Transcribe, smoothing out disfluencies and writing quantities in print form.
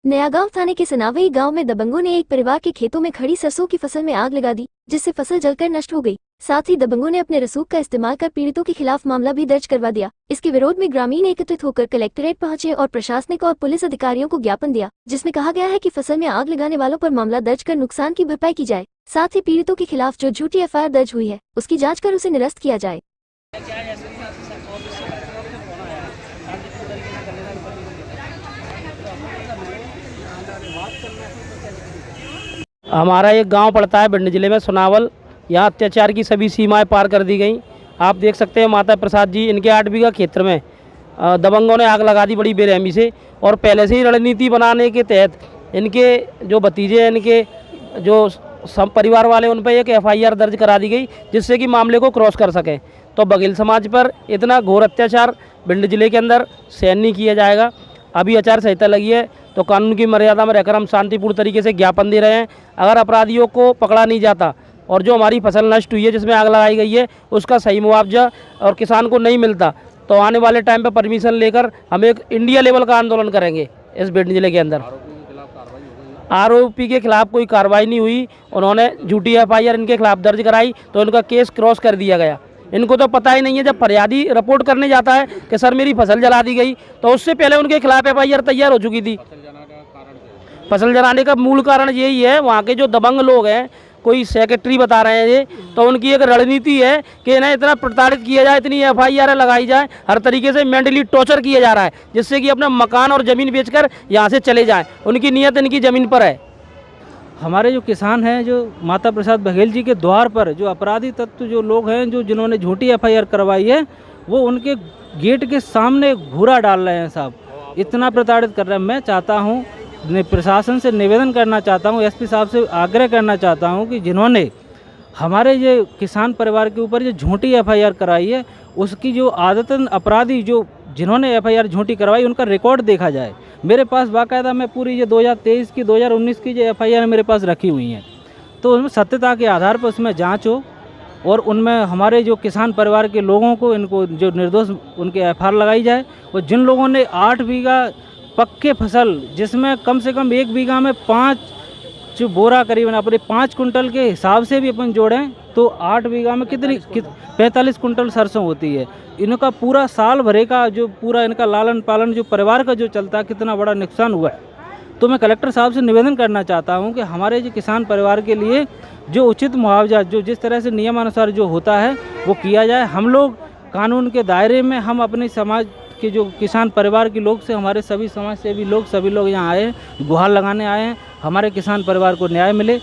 नयागांव थाने के सनावई गांव में दबंगों ने एक परिवार के खेतों में खड़ी सरसों की फसल में आग लगा दी, जिससे फसल जलकर नष्ट हो गई। साथ ही दबंगों ने अपने रसूख का इस्तेमाल कर पीड़ितों के खिलाफ मामला भी दर्ज करवा दिया। इसके विरोध में ग्रामीण एकत्रित होकर कलेक्ट्रेट पहुंचे और प्रशासनिक और पुलिस अधिकारियों को ज्ञापन दिया, जिसमें कहा गया है कि फसल में आग लगाने वालों पर मामला दर्ज कर नुकसान की भरपाई की जाए। साथ ही पीड़ितों के खिलाफ जो झूठी एफआईआर दर्ज हुई है उसकी जाँच कर उसे निरस्त किया जाए। हमारा एक गांव पड़ता है भिंड जिले में सोनावल। यहाँ अत्याचार की सभी सीमाएं पार कर दी गई। आप देख सकते हैं माता प्रसाद जी, इनके 8 बीघा क्षेत्र में दबंगों ने आग लगा दी बड़ी बेरहमी से। और पहले से ही रणनीति बनाने के तहत इनके जो भतीजे हैं, इनके जो सब परिवार वाले, उन पर एक एफआईआर दर्ज करा दी गई, जिससे कि मामले को क्रॉस कर सकें। तो बघेल समाज पर इतना घोर अत्याचार भिंड जिले के अंदर सहन नहीं किया जाएगा। अभी आचार संहिता लगी है तो कानून की मर्यादा में रहकर हम शांतिपूर्ण तरीके से ज्ञापन दे रहे हैं। अगर अपराधियों को पकड़ा नहीं जाता और जो हमारी फसल नष्ट हुई है, जिसमें आग लगाई गई है, उसका सही मुआवजा और किसान को नहीं मिलता, तो आने वाले टाइम पर परमिशन लेकर हम एक इंडिया लेवल का आंदोलन करेंगे इस भिंड जिले के अंदर। आरोपी के खिलाफ कोई कार्रवाई नहीं हुई। उन्होंने झूठी एफआईआर इनके खिलाफ दर्ज कराई तो इनका केस क्रॉस कर दिया गया। इनको तो पता ही नहीं है, जब फरियादी रिपोर्ट करने जाता है कि सर मेरी फसल जला दी गई, तो उससे पहले उनके खिलाफ एफआईआर तैयार हो चुकी थी। फसल जलाने का मूल कारण यही है, वहाँ के जो दबंग लोग हैं, कोई सेक्रेटरी बता रहे हैं ये, तो उनकी एक रणनीति है कि इन्हें इतना प्रताड़ित किया जाए, इतनी एफआईआर लगाई जाए, हर तरीके से मेंटली टॉर्चर किया जा रहा है, जिससे कि अपना मकान और ज़मीन बेचकर यहाँ से चले जाएं। उनकी नीयत इनकी ज़मीन पर है। हमारे जो किसान हैं, जो माता प्रसाद बघेल जी के द्वार पर जो अपराधी तत्व जो लोग हैं, जो जिन्होंने झूठी एफआईआर करवाई है, वो उनके गेट के सामने घूरा डाल रहे हैं साहब। इतना प्रताड़ित कर रहे हैं। मैं चाहता हूँ, प्रशासन से निवेदन करना चाहता हूँ, एसपी साहब से आग्रह करना चाहता हूँ कि जिन्होंने हमारे ये किसान परिवार के ऊपर जो झूठी एफआईआर कराई है, उसकी जो आदतन अपराधी जो जिन्होंने एफआईआर झूठी करवाई, उनका रिकॉर्ड देखा जाए। मेरे पास बाकायदा मैं पूरी ये 2023 की 2019 की जो एफआईआर मेरे पास रखी हुई हैं, तो उसमें सत्यता के आधार पर उसमें जांच हो और उनमें हमारे जो किसान परिवार के लोगों को, इनको जो निर्दोष, उनके एफआईआर लगाई जाए। और जिन लोगों ने 8 बीघा पक्के फसल, जिसमें कम से कम 1 बीघा में 5 बोरा करीबन अपने 5 कुंटल के हिसाब से भी अपन जोड़ें तो 8 बीघा में कितनी 45 कुंटल सरसों होती है। इनका पूरा साल भरे का जो पूरा इनका लालन पालन जो परिवार का जो चलता है, कितना बड़ा नुकसान हुआ है। तो मैं कलेक्टर साहब से निवेदन करना चाहता हूं कि हमारे जो किसान परिवार के लिए जो उचित मुआवजा, जो जिस तरह से नियमानुसार जो होता है वो किया जाए। हम लोग कानून के दायरे में, हम अपने समाज के जो किसान परिवार के लोग से, हमारे सभी समाज सेवी लोग, सभी लोग यहाँ आए हैं, गुहार लगाने आए हैं, हमारे किसान परिवार को न्याय मिले।